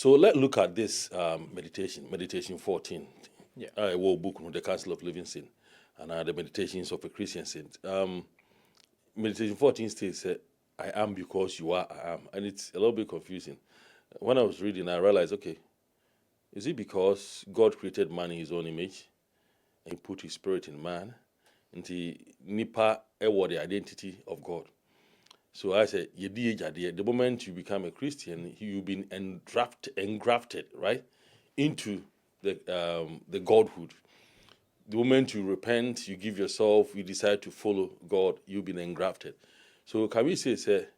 So let's look at this meditation 14. Yeah. I will book the Council of Living Sin and the Meditations of a Christian Saint. Meditation 14 states, I am because you are, I am. And it's a little bit confusing. When I was reading, I realized, okay, is it because God created man in his own image and he put his spirit in man? And the nipa the identity of God. So I said, the moment you become a Christian, you've been engrafted, right, into the Godhood. The moment you repent, you give yourself, you decide to follow God, you've been engrafted. So can we say,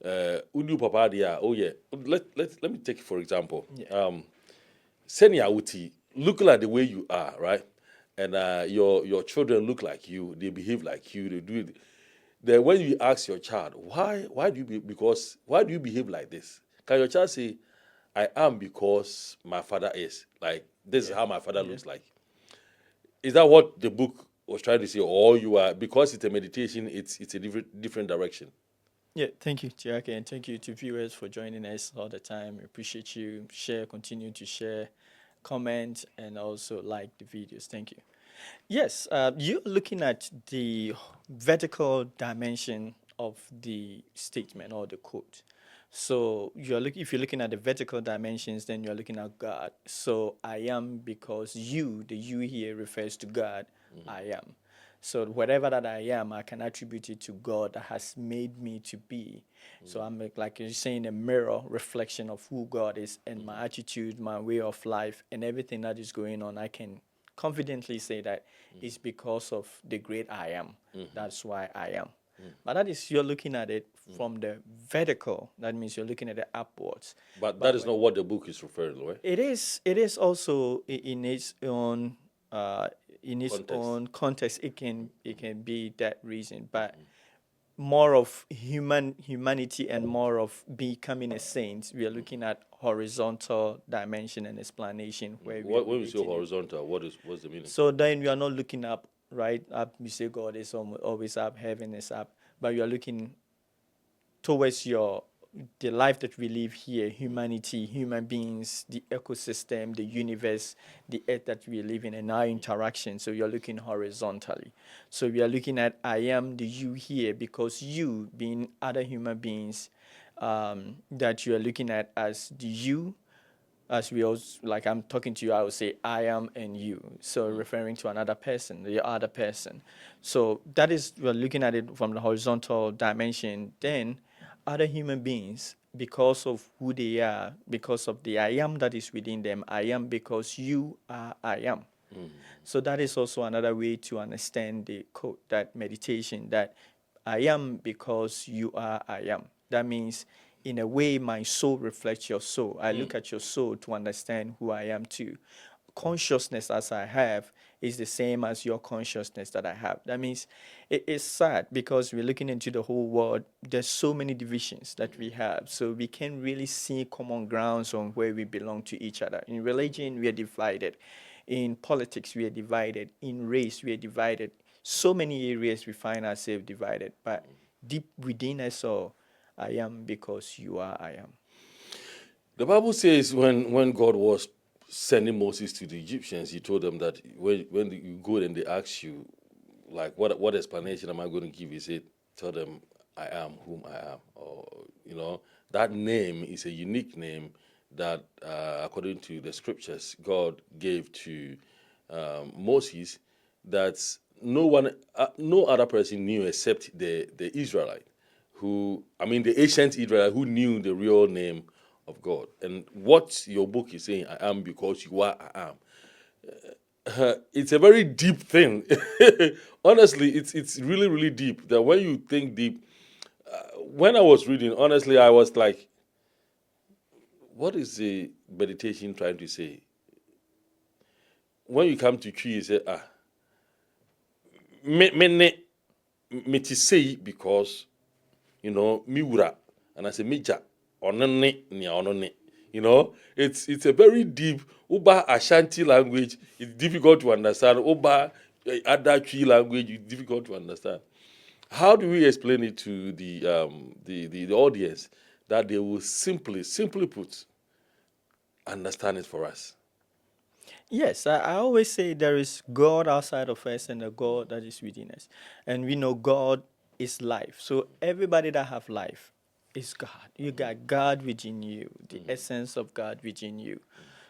Udu Papa dia, oh yeah, let me take for example. Yeah. Senia Uti, look like the way you are, right? And your children look like you, they behave like you, they do it. Then when you ask your child, why do you behave like this? Can your child say, I am because my father is like this is Yeah. how my father Yeah. looks like? Is that what the book was trying to say? Or you are because it's a meditation, it's a different direction. Yeah, thank you, Chiake, and thank you to viewers for joining us all the time. We appreciate you. Continue to share, comment, and also like the videos. Thank you. Yes, you're looking at the vertical dimension of the statement or the quote. So if you're looking at the vertical dimensions, then you're looking at God. So I am because the you here refers to God. I am. So whatever that I am, I can attribute it to God that has made me to be. So I'm like you're saying a mirror reflection of who God is and my attitude, my way of life, and everything that is going on. I can confidently say that it's because of the great I am. That's why I am. But that is you're looking at it from the vertical. That means you're looking at it upwards. But that But is not what the book is referring to, right? it is also in its own Context. context. It can be that reason, but more of humanity and more of becoming a saint. We are looking at horizontal dimension and explanation where we are When we say relating it. horizontal, what's the meaning? So then we are not looking up, right? Up, we say God is always up, heaven is up, but you are looking towards the life that we live here, humanity, human beings, the ecosystem, the universe, the earth that we live in, and our interaction. So you're looking horizontally. So we are looking at I am the you here because you being other human beings that you are looking at as the you. As we also, like I'm talking to you, I will say I am and you. So referring to another person, the other person. So that is, we're looking at it from the horizontal dimension. Then other human beings, because of who they are, because of the I am that is within them, I am because you are I am. So that is also another way to understand the quote, that meditation, that I am because you are I am. That means, in a way, my soul reflects your soul. I look at your soul to understand who I am too. Consciousness as I have is the same as your consciousness that I have. That means it is sad because we're looking into the whole world. There's so many divisions that we have. So we can't really see common grounds on where we belong to each other. In religion, we are divided. In politics, we are divided. In race, we are divided. So many areas we find ourselves divided. But deep within us all, I am because you are I am. The Bible says when God was sending Moses to the Egyptians, he told them that when you go and they ask you, like, what explanation am I going to give? He said, tell them, I am whom I am. Or, that name is a unique name that, according to the scriptures, God gave to Moses that no other person knew except the Israelite, the ancient Israelite who knew the real name of God. And what your book is saying, I am because you are, I am. It's a very deep thing. Honestly, it's really, really deep. That when you think deep, when I was reading, honestly, I was like, what is the meditation trying to say? When you come to tree, you say, me to say because, miwura, and I say, mija, onone, ni onone. It's a very deep, Uba Ashanti language, it's difficult to understand. Uba other tree language, it's difficult to understand. How do we explain it to the audience that they will simply put, understand it for us? Yes, I always say there is God outside of us and a God that is within us. And we know God is life. So everybody that have life is God. You got God within you, the essence of God within you.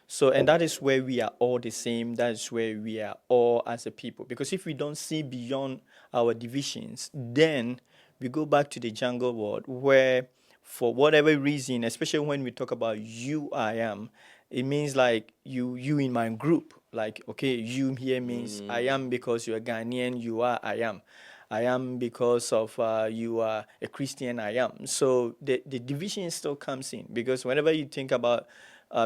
So, and that is where we are all the same. That is where we are all as a people. Because if we don't see beyond our divisions, then we go back to the jungle world where, for whatever reason, especially when we talk about you, I am, it means like you in my group. Like, okay, you here means I am because you're Ghanaian, you are I am. I am because of you are a Christian, I am. So the division still comes in because whenever you think about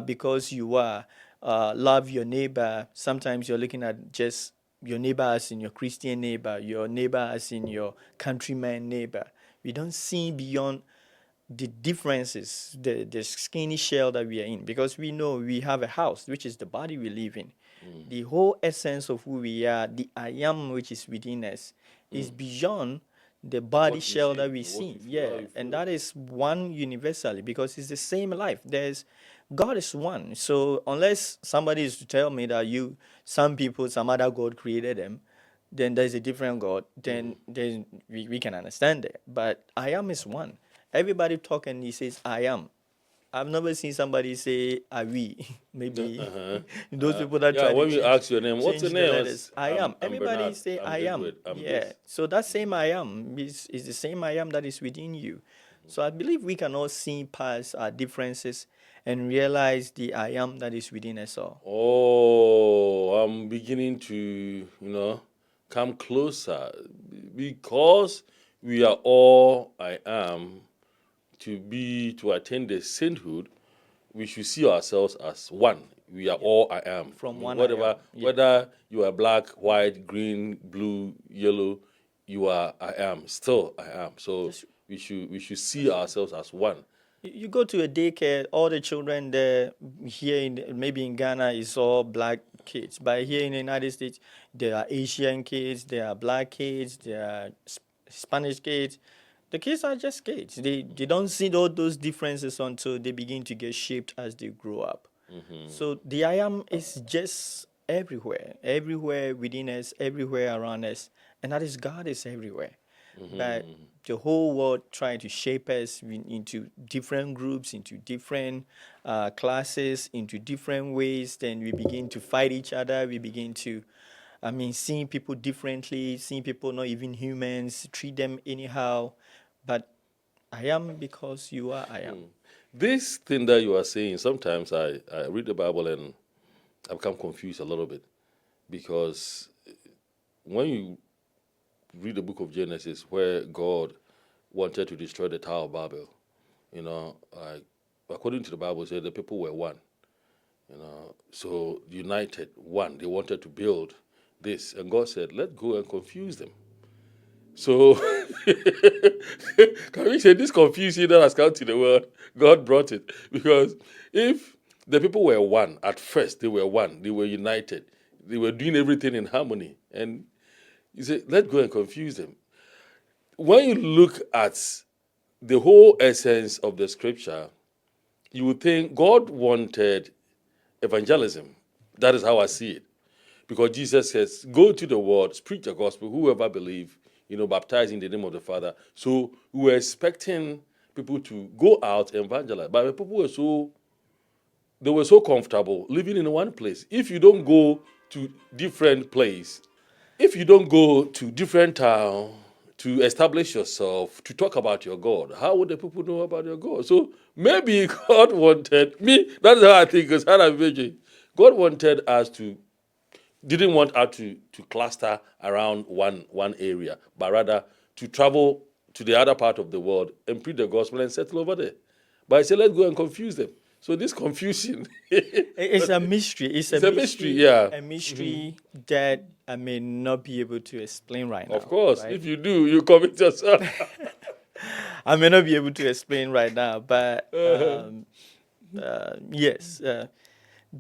because you are love your neighbor, sometimes you're looking at just your neighbor as in your Christian neighbor, your neighbor as in your countryman neighbor. We don't see beyond the differences, the skinny shell that we are in, because we know we have a house, which is the body we live in. The whole essence of who we are, the I am which is within us, is beyond the body What we shell see, that we what see. you feel, how Yeah, you and feel. that is one universally because it's the same life. There's God is one. So unless somebody is to tell me that some people, some other God created them, then there's a different God, then we can understand it. But I am is one. Everybody talk and he says I am. I've never seen somebody say are we. Maybe Uh-huh. those people that Yeah, try to when you ask your name, what's your change the name? letters. I am. I'm Everybody Bernard. say I'm I this am. word. I'm Yeah. this. So that same I am is the same I am that is within you. So I believe we can all see past our differences and realize the I am that is within us all. Oh, I'm beginning to, come closer because we are all I am to attain the sainthood. We should see ourselves as one. We are all I am. From I mean, one I am. Yeah. whether you are black, white, green, blue, yellow, you are I am. Still I am. So Just we should see ourselves as one. you go to a daycare, all the children there here in maybe in Ghana is all black kids, but here in the United States there are Asian kids, there are black kids, there are Spanish kids. The kids are just kids. They don't see all those differences until they begin to get shaped as they grow up. So the I am is just everywhere within us, everywhere around us, and that is God is everywhere. But the whole world trying to shape us into different groups, into different classes, into different ways. Then we begin to fight each other. We begin to, seeing people differently, seeing people not even humans, treat them anyhow. But I am because you are I am. This thing that you are saying, sometimes I read the Bible and I become confused a little bit because when you read the book of Genesis, where God wanted to destroy the Tower of Babel, according to the Bible, it said the people were one, so united, one. They wanted to build this, and God said, "Let's go and confuse them." So, can we say this confusion that has come to the world, God brought it? Because if the people were one, at first they were one, they were united, they were doing everything in harmony, and you say, let's go and confuse them. When you look at the whole essence of the scripture, you would think God wanted evangelism. That is how I see it. Because Jesus says, go to the world, preach the gospel, whoever believe, baptize in the name of the Father. So we were expecting people to go out and evangelize. But the people were so comfortable living in one place. If you don't go to different place, if you don't go to different town to establish yourself, to talk about your God, how would the people know about your God? So maybe God wanted me, that's how I think, because how I imagine. God wanted us didn't want us to cluster around one area, but rather to travel to the other part of the world and preach the gospel and settle over there. But I said, let's go and confuse them. So this confusion, It's a mystery. It's it's a mystery, yeah. a mystery that I may not be able to explain right Of now. course, Right? if you do, you commit yourself. I may not be able to explain right now, but yes,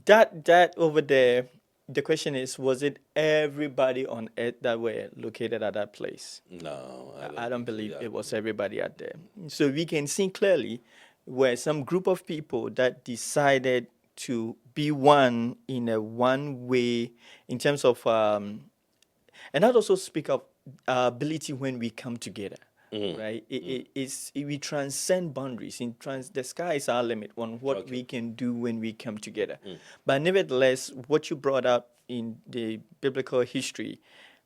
that over there. The question is, was it everybody on earth that were located at that place? No, I don't think so, believe yeah. it was everybody out there. So we can see clearly where some group of people that decided to be one in a one way in terms of and that also speak of our ability when we come together, right? We transcend boundaries. The sky is our limit on what we can do when we come together. But nevertheless, what you brought up in the biblical history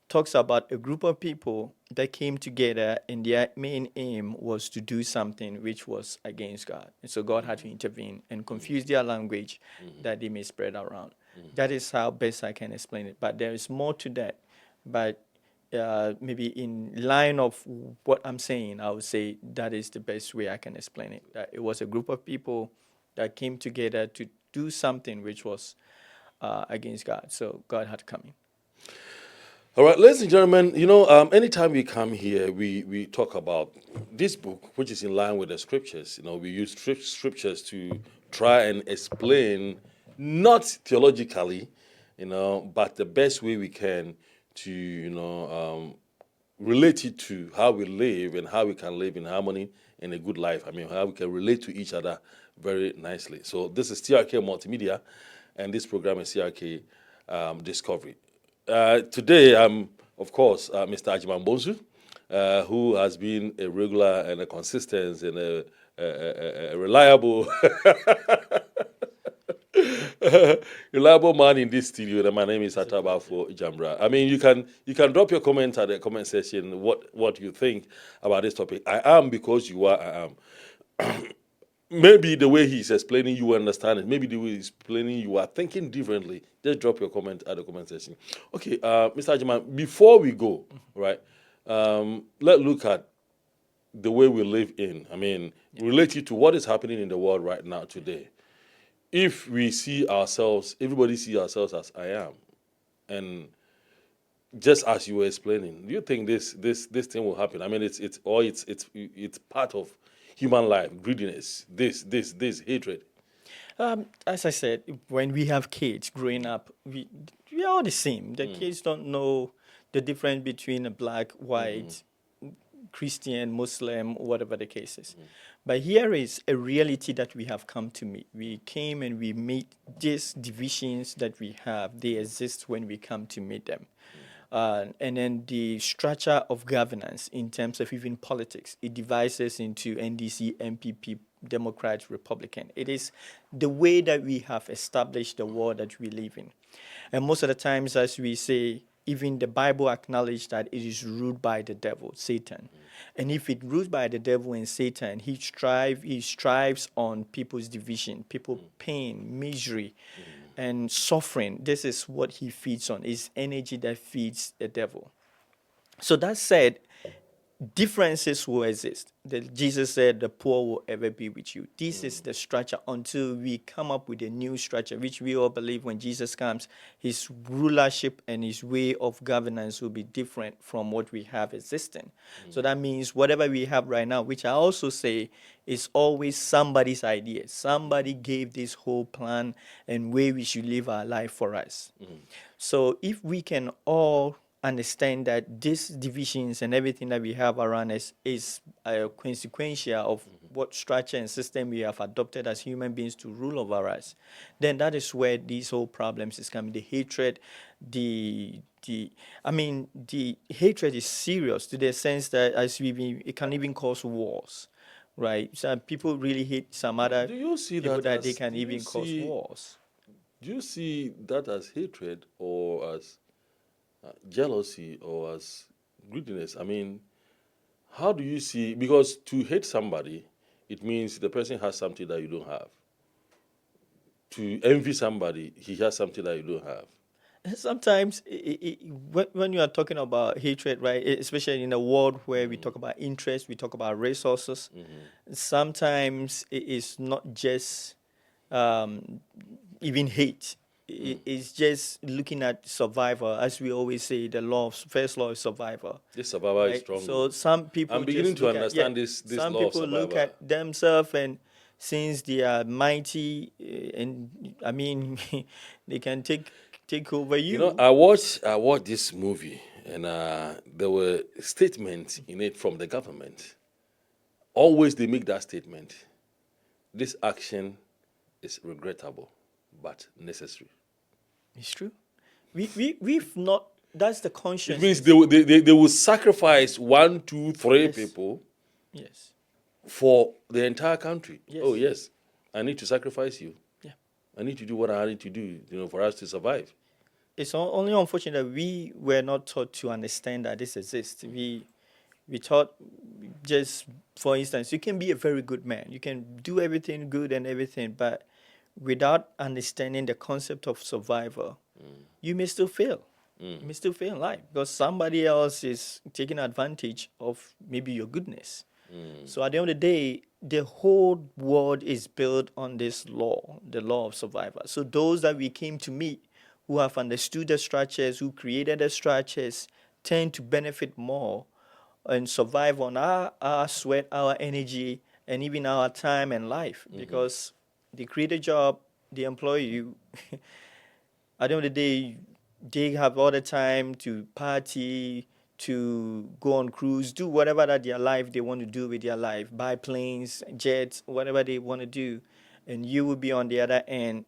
talks about a group of people that came together and their main aim was to do something which was against God. And so God had to intervene and confuse their language that they may spread around. That is how best I can explain it. But there is more to that. But maybe in line of what I'm saying, I would say that is the best way I can explain it. That it was a group of people that came together to do something which was against God. So God had to come in. All right, ladies and gentlemen, anytime we come here, we talk about this book, which is in line with the scriptures. We use scriptures to try and explain, not theologically, but the best way we can to, relate it to how we live and how we can live in harmony in a good life. I mean, how we can relate to each other very nicely. So this is CRK Multimedia, and this program is CRK Discovery. Today, I'm, of course, Mr. Ajiman Bonsu, who has been a regular and a consistent and a reliable reliable man in this studio. And my name is Atabafo Jambra. I mean, you can drop your comment at the comment section what you think about this topic. I am because you are. I am. Maybe the way he's explaining, you understand it. Maybe the way he's explaining, you are thinking differently. Just drop your comment at the comment section. Okay, Mr. Ajiman, before we go, right, let's look at the way we live in. I mean, related to what is happening in the world right now today. If we see ourselves, everybody see ourselves as I am, and just as you were explaining, do you think this thing will happen? I mean, it's part of human life, greediness, this hatred. As I said, when we have kids growing up, we are all the same. The kids don't know the difference between a black, white, Christian, Muslim, whatever the case is. But here is a reality that we have come to meet. We came and we meet these divisions that we have. They exist when we come to meet them. And then the structure of governance in terms of even politics, it divides us into NDC, MPP, Democrat, Republican. It is the way that we have established the world that we live in. And most of the times, as we say, even the Bible acknowledges that it is ruled by the devil, Satan. And if it rules by the devil and Satan, he strives on people's division, people pain, misery, and suffering. This is what he feeds on, is energy that feeds the devil. So that said, differences will exist. Jesus said the poor will ever be with you. This is the structure until we come up with a new structure, which we all believe when Jesus comes, his rulership and his way of governance will be different from what we have existing. So that means whatever we have right now, which I also say is always somebody's idea. Somebody gave this whole plan and way we should live our life for us. So if we can all understand that these divisions and everything that we have around us is consequential of what structure and system we have adopted as human beings to rule over us, then that is where these whole problems is coming. The hatred, the hatred is serious to the sense that it can even cause wars, right? So people really hate some other Do you see people that they can even cause wars. Do you see that as hatred or as jealousy or as greediness? I mean, how do you see? Because to hate somebody, it means the person has something that you don't have. To envy somebody, he has something that you don't have. Sometimes when you are talking about hatred, right, especially in a world where we talk about interest, we talk about resources, sometimes it is not just even hate. It's just looking at survival. As we always say, first law is survival. This survivor is Right? strong. So some people I'm beginning just to look understand this some law of people look survival. at themselves, and since they are mighty, and I mean, they can take over you. I watched this movie, and there were statements in it from the government. Always they make that statement: this action is regrettable. but necessary. It's true. We've not. That's the It conscience. means they will sacrifice 1, 2, 3 Yes. people Yes. for the entire country. Yes. Oh yes, I need to sacrifice you. Yeah. I need to do what I need to do, for us to survive. It's only unfortunate that we were not taught to understand that this exists. We taught, just for instance, you can be a very good man. You can do everything good and everything, but without understanding the concept of survival, you may still fail. You may still fail in life because somebody else is taking advantage of maybe your goodness. So at the end of the day, the whole world is built on this law, the law of survival. So those that we came to meet who have understood the structures, who created the structures, tend to benefit more and survive on our sweat, our energy, and even our time and life because they create a job, they employ you. At the end of the day, they have all the time to party, to go on cruise, do whatever that their life they want to do with their life, buy planes, jets, whatever they want to do. And you will be on the other end,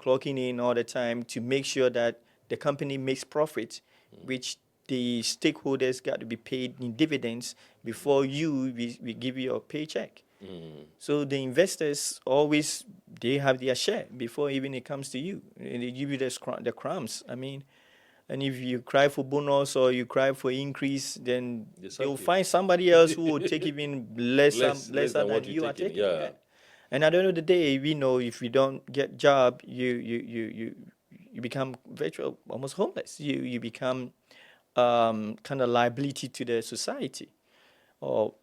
clocking in all the time to make sure that the company makes profit, which the stakeholders got to be paid in dividends before we give you a paycheck. So the investors always they have their share before even it comes to you, and they give you the crumbs. I mean, and if you cry for bonus or you cry for increase, then they'll find somebody else who will take even lesser Less than what than you're you are taking, taking. yeah. And at the end of the day, we know if you don't get job, you become virtual almost homeless. You become kind of liability to the society. Or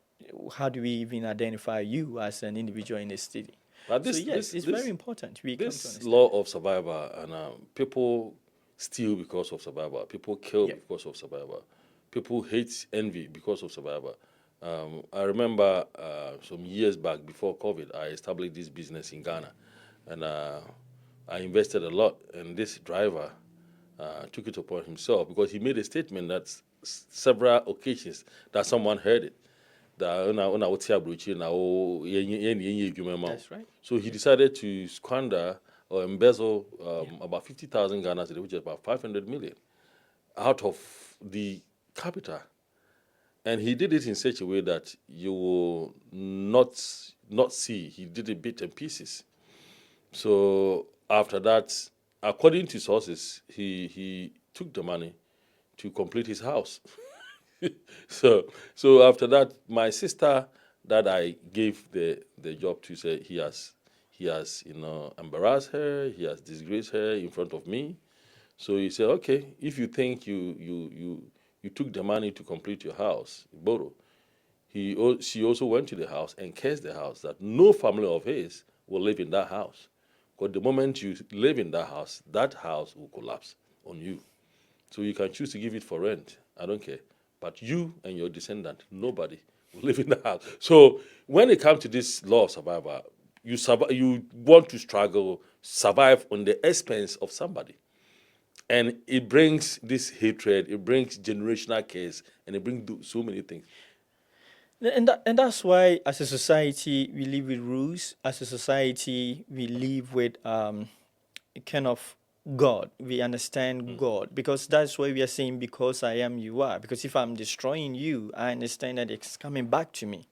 how do we even identify you as an individual in the city? But So yes, it's very important. We come to this understand. law of survival, and people steal because of survival. People kill Yeah. because of survival. People hate envy because of survival. I remember some years back before COVID, I established this business in Ghana, and I invested a lot. And this driver took it upon himself because he made a statement that several occasions that someone heard it. That's right. So he decided to squander or embezzle about 50,000 Ghana cedi, which is about 500 million, out of the capital. And he did it in such a way that you will not see. He did it bit and pieces. So after that, according to sources, he took the money to complete his house. So after that, my sister that I gave the job to said he has embarrassed her, he has disgraced her in front of me. So he said, okay, if you think you took the money to complete your house, borrow. She also went to the house and cursed the house that no family of his will live in that house. Because the moment you live in that house will collapse on you. So you can choose to give it for rent. I don't care. But you and your descendant, nobody will live in the house. So when it comes to this law of survival, you want to struggle, survive on the expense of somebody. And it brings this hatred, it brings generational curse, and it brings so many things. And that's why, as a society, we live with rules. As a society, we live with a kind of God. We understand God because that's why we are saying, "Because I am, you are." Because if I'm destroying you, I understand that it's coming back to me.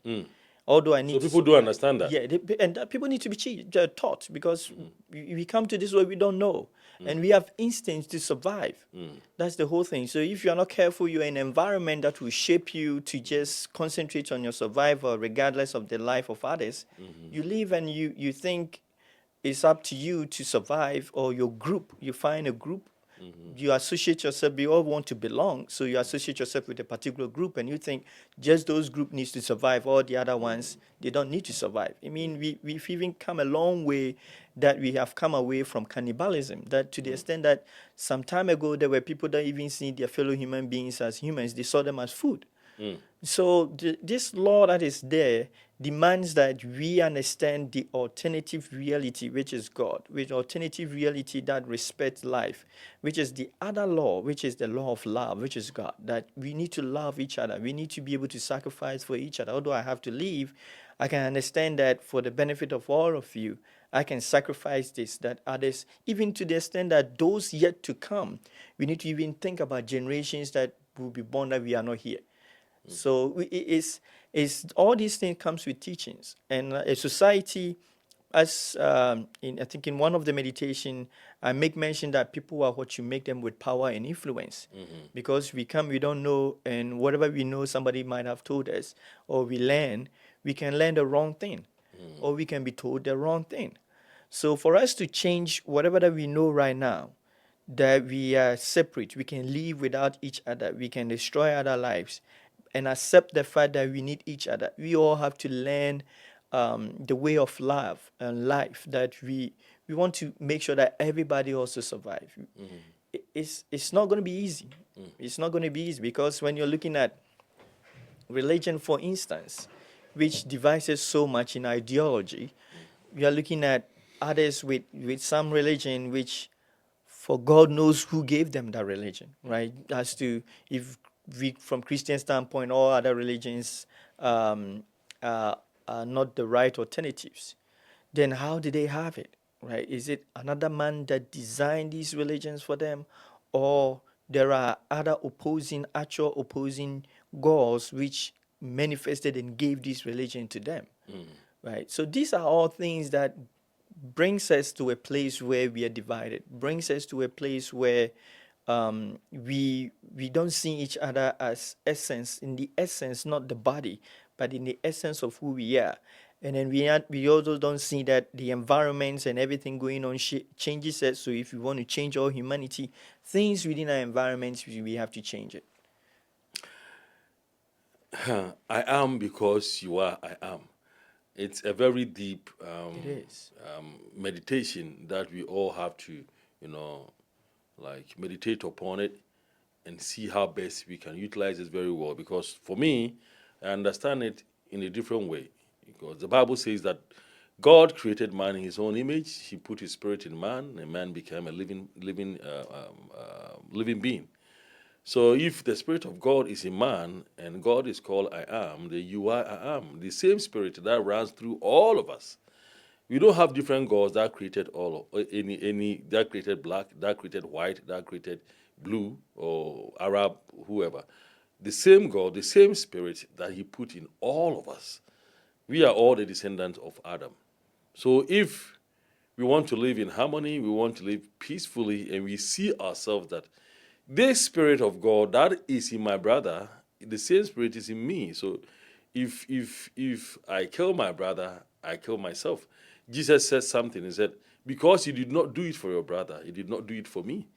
Although I need So to people do understand that. yeah, and that people need to be taught because we come to this where we don't know, and we have instincts to survive. That's the whole thing. So if you're not careful, you're in an environment that will shape you to just concentrate on your survival, regardless of the life of others. You live and you think it's up to you to survive, or your group. You find a group. You associate yourself. We all want to belong, so you associate yourself with a particular group, and you think just those group needs to survive. All the other ones they don't need to survive. I mean, we've even come a long way that we have come away from cannibalism. That to the extent that some time ago there were people that even see their fellow human beings as humans. They saw them as food. So this law that is there demands that we understand the alternative reality, which is God, with alternative reality that respects life, which is the other law, which is the law of love, which is God, that we need to love each other. We need to be able to sacrifice for each other. Although I have to leave, I can understand that for the benefit of all of you, I can sacrifice this, that others, even to the extent that those yet to come, we need to even think about generations that will be born that we are not here. So it's all these things comes with teachings, and a society, as in I think in one of the meditation, I make mention that people are what you make them with power and influence, because we don't know, and whatever we know, somebody might have told us, or we can learn the wrong thing, or we can be told the wrong thing. So for us to change whatever that we know right now, that we are separate, we can live without each other, we can destroy other lives, and accept the fact that we need each other. We all have to learn the way of love and life, that we want to make sure that everybody also survive. It's not going to be easy. It's not going to be easy, because when you're looking at religion, for instance, which divides us so much in ideology, we are looking at others with some religion which, for God knows who gave them that religion, right? As to, if we, from Christian standpoint, all other religions are not the right alternatives, then how did they have it, right? Is it another man that designed these religions for them, or there are other actual opposing gods which manifested and gave this religion to them, right? So these are all things that brings us to a place where we are divided, brings us to a place where we don't see each other as essence, in the essence, not the body, but in the essence of who we are. And then we also don't see that the environments and everything going on changes it. So if we want to change all humanity, things within our environments, we have to change it. I am because you are, I am. It's a very deep It is. meditation that we all have to, you know, like meditate upon it and see how best we can utilize it very well. Because for me, I understand it in a different way. Because the Bible says that God created man in His own image. He put His Spirit in man, and man became a living being. So if the Spirit of God is in man and God is called I am, the you are I am, the same Spirit that runs through all of us. We don't have different gods that created all of any that created black, that created white, that created blue or Arab, whoever. The same God, the same Spirit that He put in all of us. We are all the descendants of Adam. So if we want to live in harmony, we want to live peacefully, and we see ourselves that this Spirit of God that is in my brother, the same Spirit is in me. So if I kill my brother, I kill myself. Jesus said something. He said, because you did not do it for your brother, you did not do it for me.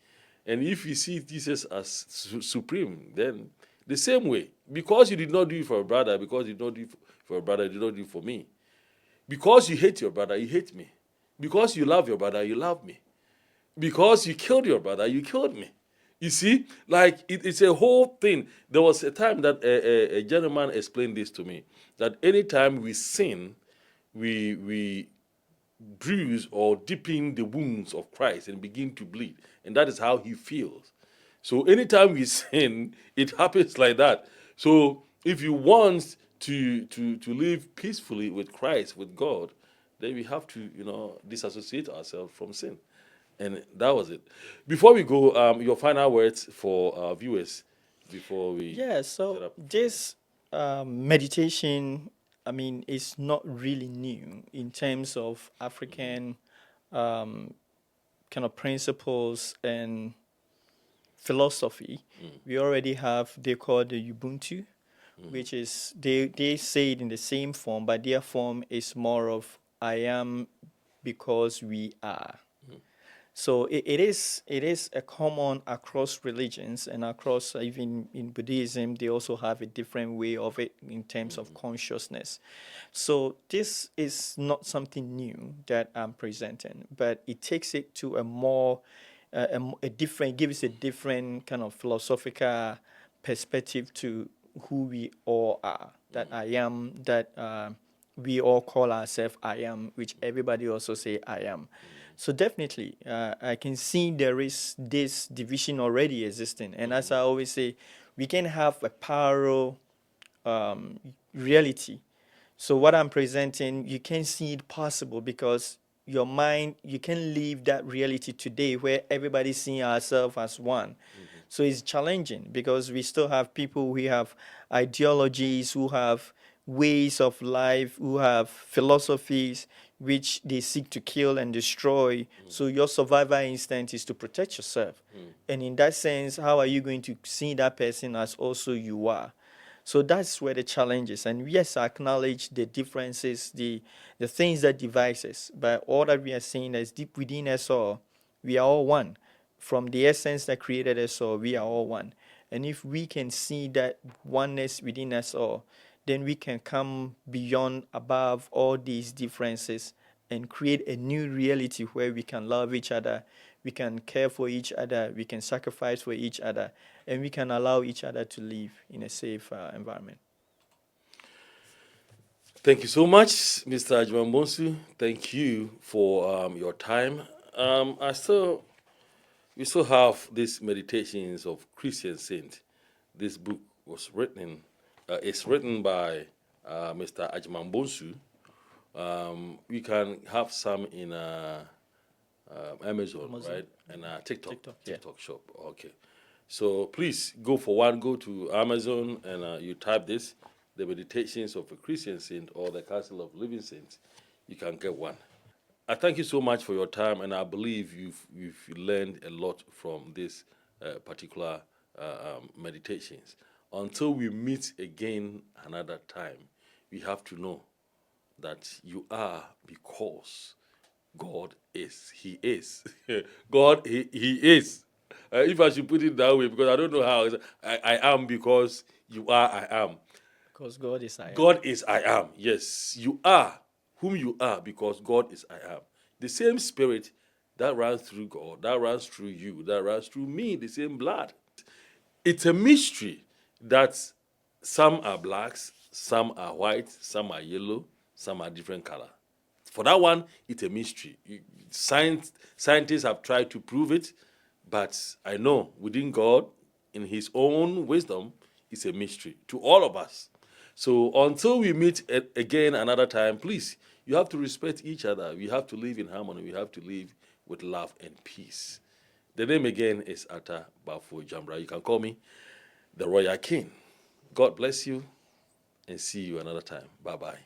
And if you see Jesus as supreme, then the same way, because you did not do it for your brother, because you did not do it for your brother, you did not do it for me. Because you hate your brother, you hate me. Because you love your brother, you love me. Because you killed your brother, you killed me. You see, like it's a whole thing. There was a time that a gentleman explained this to me, that anytime we sin, we bruise or deepen the wounds of Christ and begin to bleed, and that is how He feels. So anytime we sin, it happens like that. So if you want to live peacefully with Christ, with God, then we have to disassociate ourselves from sin. And that was it. Before we go, your final words for our viewers before we Yeah, set so up. this meditation, I mean, is not really new in terms of African um, kind of principles and philosophy. We already have, they call the Ubuntu, which is, they say it in the same form, but their form is more of I am because we are. So it is a common across religions, and across, even in Buddhism, they also have a different way of it in terms of consciousness. So this is not something new that I'm presenting, but it takes it to a more a different, gives a different kind of philosophical perspective to who we all are. That I am, that we all call ourselves I am, which everybody also say I am. So definitely, I can see there is this division already existing. And as I always say, we can have a parallel um, reality. So what I'm presenting, you can see it possible because your mind, you can live that reality today where everybody's seeing ourselves as one. So it's challenging because we still have people who have ideologies, who have ways of life, who have philosophies which they seek to kill and destroy. So your survival instinct is to protect yourself. And in that sense, how are you going to see that person as also you are? So that's where the challenge is. And yes, I acknowledge the differences, the things that divide us. But all that we are seeing is deep within us all, we are all one. From the essence that created us all, we are all one. And if we can see that oneness within us all, then we can come beyond, above all these differences and create a new reality where we can love each other, we can care for each other, we can sacrifice for each other, and we can allow each other to live in a safe environment. Thank you so much, Mr. Ajimambonsu. Thank you for your time. We still have these meditations of Christian saint. This book was written. It's written by Mr. Ajimambonsu. We can have some in Amazon, right? And TikTok shop. Okay. So please go for one. Go to Amazon and you type this, the Meditations of a Christian Saint or the Council of Living Saints. You can get one. I thank you so much for your time, and I believe you've learned a lot from this particular meditations. Until we meet again another time, we have to know that you are because God is. He is. God, he is. If I should put it that way, because I don't know how. I am because you are, I am. Because God is I am. God is I am. Yes, you are whom you are because God is I am. The same spirit that runs through God, that runs through you, that runs through me, the same blood. It's a mystery that some are blacks, some are white, some are yellow, some are different color. For that one, it's a mystery. Scientists have tried to prove it, but I know within God, in His own wisdom, it's a mystery to all of us. So until we meet again another time, please, you have to respect each other. We have to live in harmony. We have to live with love and peace. The name again is Atta Bafo Jambra. You can call me the Royal King. God bless you and see you another time. Bye-bye.